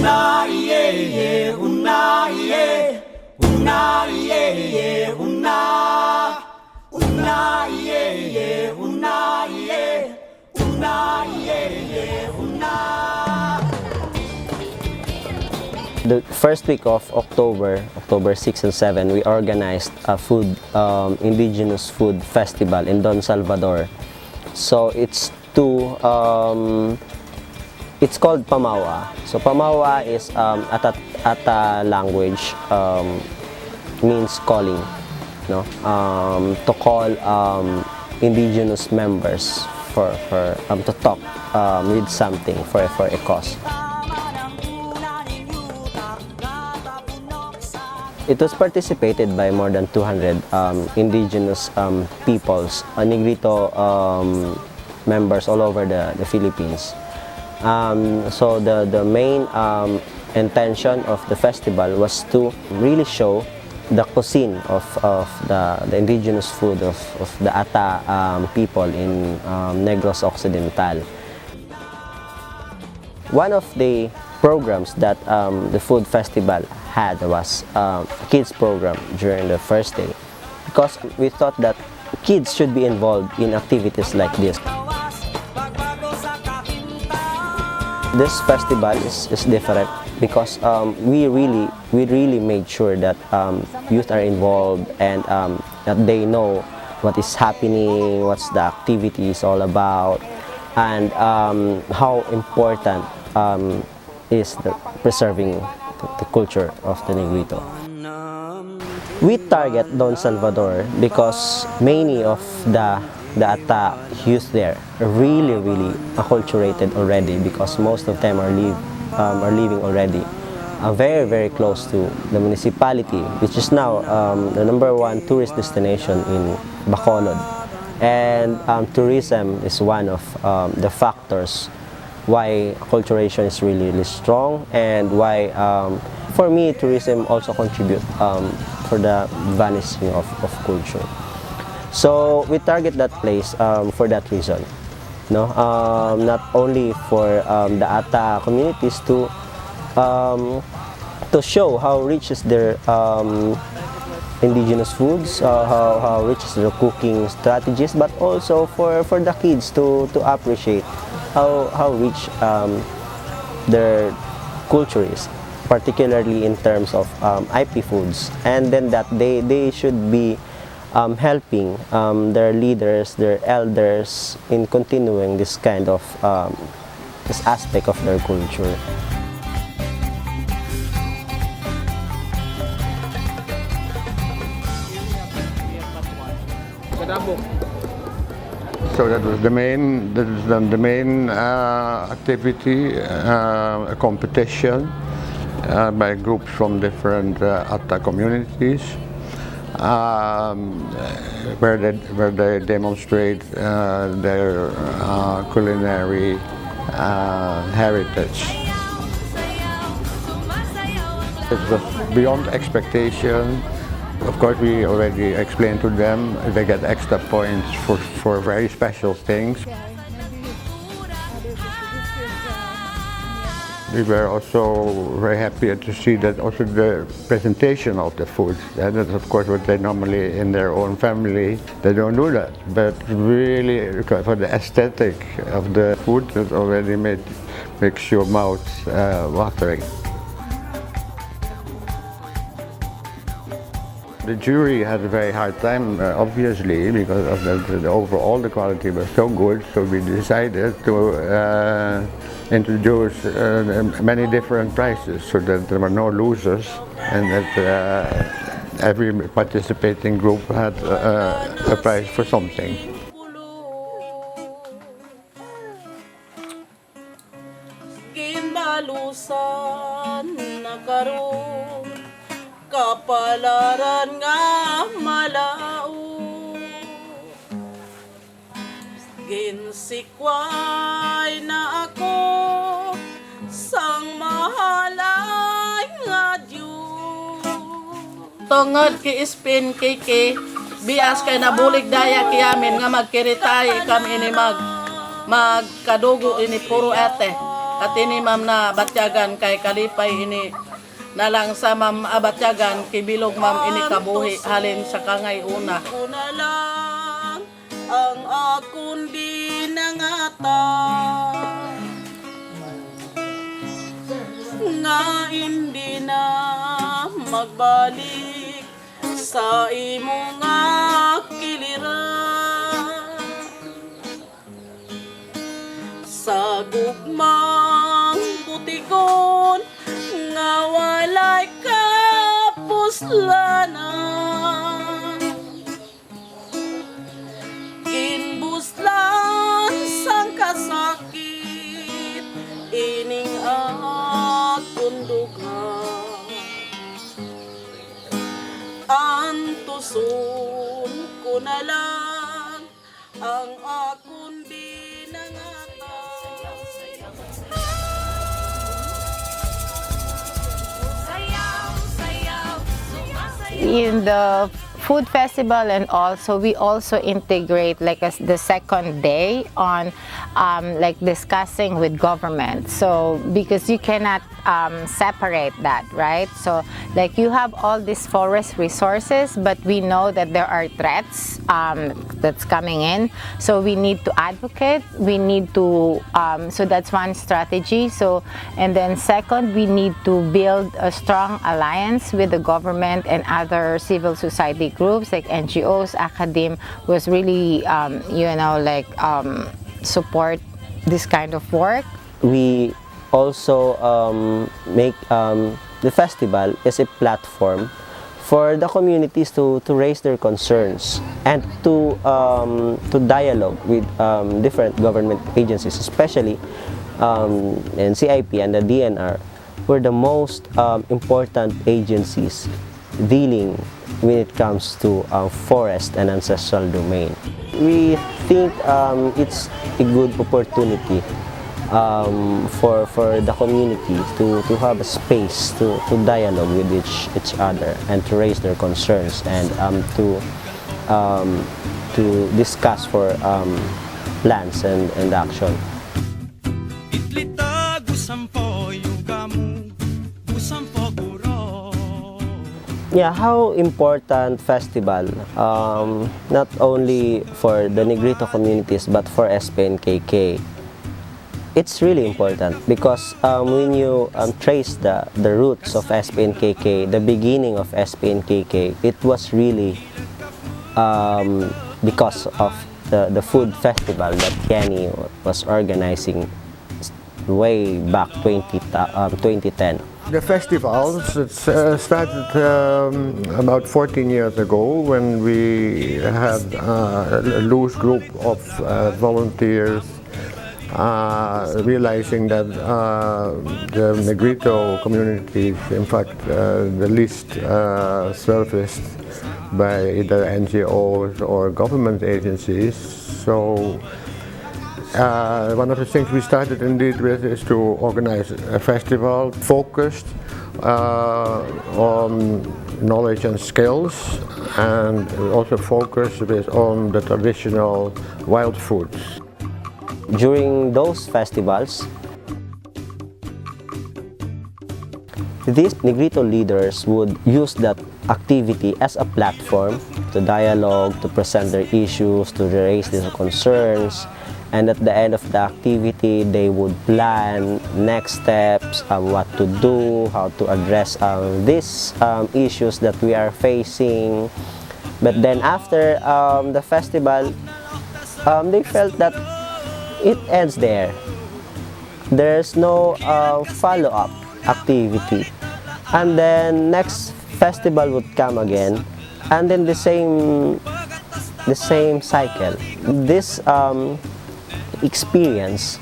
una iye, una iye, una iye, una iye, una iye, una iye, una. The first week of October 6 and 7, we organized a indigenous food festival in Don Salvador. So it's it's called Pamaw-a. So Pamaw-a is Ata language, means calling, no? To call indigenous members to talk with something for a cause. It was participated by more than 200 indigenous peoples, Negrito members all over the Philippines. So the main intention of the festival was to really show the cuisine of the indigenous food of the Ata people in Negros Occidental. One of the programs that the food festival had was a kids program during the first day, because we thought that kids should be involved in activities like this. This festival is different because we really made sure that youth are involved and that they know what is happening, what's the activity is all about, and how important is preserving the culture of the Negrito. We target Don Salvador because many of the Ata youth there are really acculturated already, because most of them are living already very close to the municipality, which is now the #1 tourist destination in Bacolod. And tourism is one of the factors why acculturation is really strong, and why for me tourism also contribute for the vanishing of culture. So we target that place for that reason, no? Not only for the Ata communities to show how rich is their indigenous foods, how rich is their cooking strategies, but also for the kids to appreciate how rich their culture is, particularly in terms of IP foods, and then that they should be helping their leaders, their elders, in continuing this kind of this aspect of their culture. So that was the main activity, a competition by groups from different Atta communities, where they demonstrate their culinary heritage. It was beyond expectation. Of course, we already explained to them they get extra points for very special things. We were also very happy to see that also the presentation of the food. That is, of course, what they normally in their own family, they don't do that. But really, for the aesthetic of the food, that already makes your mouth watering. The jury had a very hard time, obviously, because of the overall the quality was so good. So we decided to introduce many different prizes, so that there were no losers, and that every participating group had a prize for something. Kapalaran nga malao, ginsikway na ako sang mahalay nga Diyos. Tungod ki SPNKK, bias kay nabulig daya kiyamin nga magkiritay kami ini magkadugo ini puro ate. Katini ma'am na batyagan kay kalipay ini nalang sa ma'am abatyagan kibilog ma'am ini kabuhi halin sa kangay una. Una lang ang akong binangata nga hindi na magbalik sa imong kiliran sa gugmang butikon nga walay kapuslanan ginbuslan sang kasakit ining akong dugang antuson ko na lang ang akong binangata. In the food festival, and also we also integrate like the second day on like discussing with government, so because you cannot separate that, right? So like you have all these forest resources, but we know that there are threats that's coming in, so we need to advocate, we need to so that's one strategy. So and then second, we need to build a strong alliance with the government and other civil society groups like NGOs, academe, was really support this kind of work. We also make the festival is a platform for the communities to raise their concerns and to dialogue with different government agencies, especially NCIP and the DNR were the most important agencies dealing when it comes to forest and ancestral domain. We think it's a good opportunity for the community to have a space to dialogue with each other and to raise their concerns and to discuss for plans and action. Yeah, how important festival, not only for the Negrito communities but for SPNKK. It's really important because when you trace the roots of SPNKK, the beginning of SPNKK, it was really because of the food festival that Kenny was organizing way back 2010. The festivals started about 14 years ago when we had a loose group of volunteers realizing that the Negrito community is in fact the least serviced by either NGOs or government agencies. So one of the things we started indeed with is to organize a festival focused on knowledge and skills, and also focused on the traditional wild foods. During those festivals, these Negrito leaders would use that activity as a platform to dialogue, to present their issues, to raise their concerns, and at the end of the activity, they would plan next steps, what to do, how to address these issues that we are facing. But then after the festival, they felt that it ends there. There's no follow-up activity. And then next festival would come again, and then the same cycle. This experience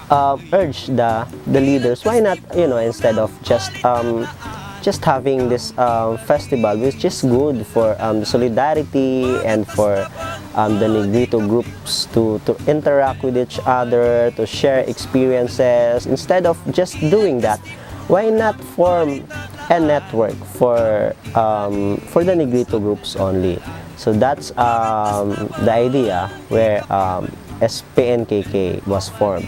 urged the leaders, why not, instead of just having this festival, which is good for the solidarity and for the Negrito groups to interact with each other, to share experiences. Instead of just doing that, why not form a network for the Negrito groups only? So that's the idea where SPNKK was formed.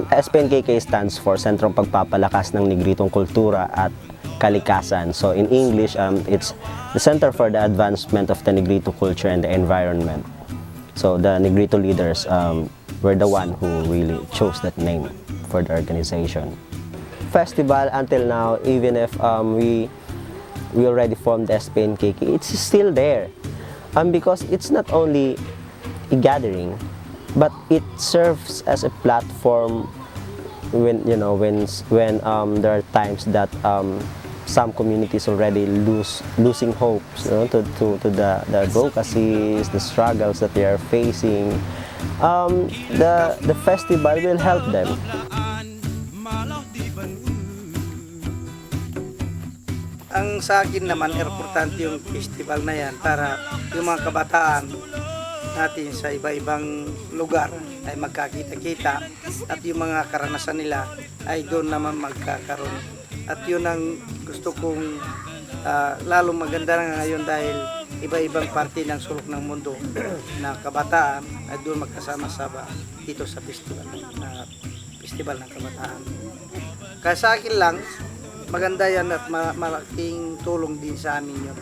SPNKK stands for Sentrong Pagpapalakas ng Negritong Kultura at Kalikasan. So in English, it's the Center for the Advancement of the Negrito Culture and the Environment. So the Negrito leaders were the one who really chose that name for the organization. Festival until now, even if we already formed the SPNKK, it's still there. Because it's not only a gathering, but it serves as a platform when there are times that some communities already losing hopes, to the advocacies, the struggles that they are facing. The festival will help them. Ang sa akin naman, importante yung festival na yan para yung mga kabataan natin sa iba-ibang lugar ay magkakita-kita at yung mga karanasan nila ay doon naman magkakaroon. At yun ang gusto kong lalong maganda na ngayon dahil iba-ibang parte ng sulok ng mundo na kabataan ay doon magkasama-sama dito sa festival ng kabataan. Kaya sa akin lang, maganda yan at malaking tulong din sa amin yun.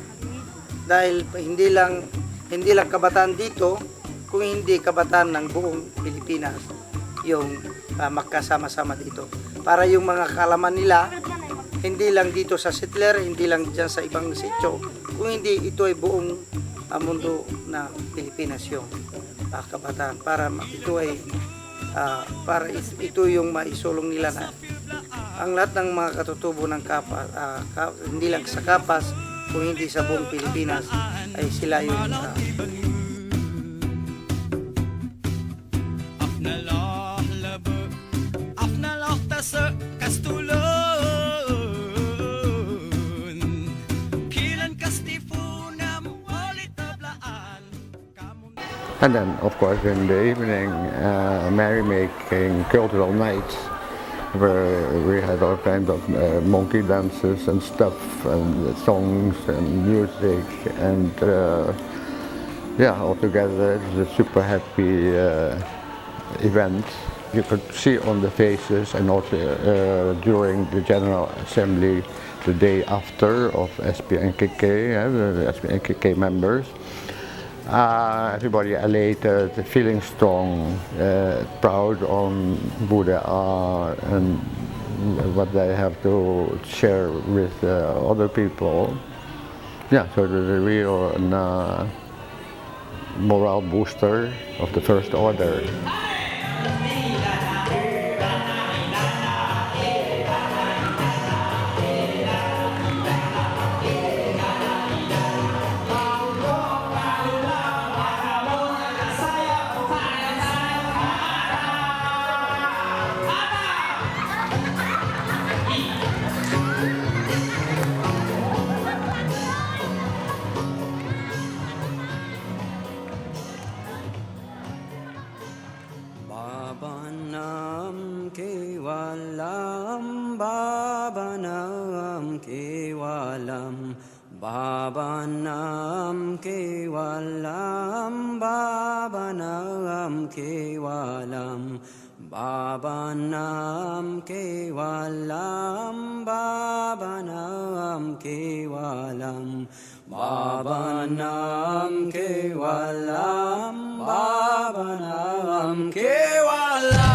Dahil hindi lang kabataan dito, kung hindi kabataan ng buong Pilipinas yung magkasama-sama dito. Para yung mga kalaman nila, hindi lang dito sa settler, hindi lang dyan sa ibang sityo, kung hindi ito ay buong mundo na Pilipinas yung kabataan. Para ito ay para ito yung maisulong nila na ang lahat ng mga katutubo ng kapas, hindi lang sa kapas, kung hindi sa buong Pilipinas, ay sila yung And then, of course, in the evening, merrymaking cultural nights, where we had all kinds of monkey dances and stuff, and songs and music, and altogether it's a super happy event. You could see on the faces, and also during the General Assembly the day after of SPNKK, the SPNKK members. Everybody elated, feeling strong, proud on who they are and what they have to share with other people. Yeah, so it was a real morale booster of the first order. Babanam kewalam, babanam kewalam, babanam kewalam, babanam kewalam, babanam kewalam, babanam kewalam, babanam kewalam, babanam kewalam.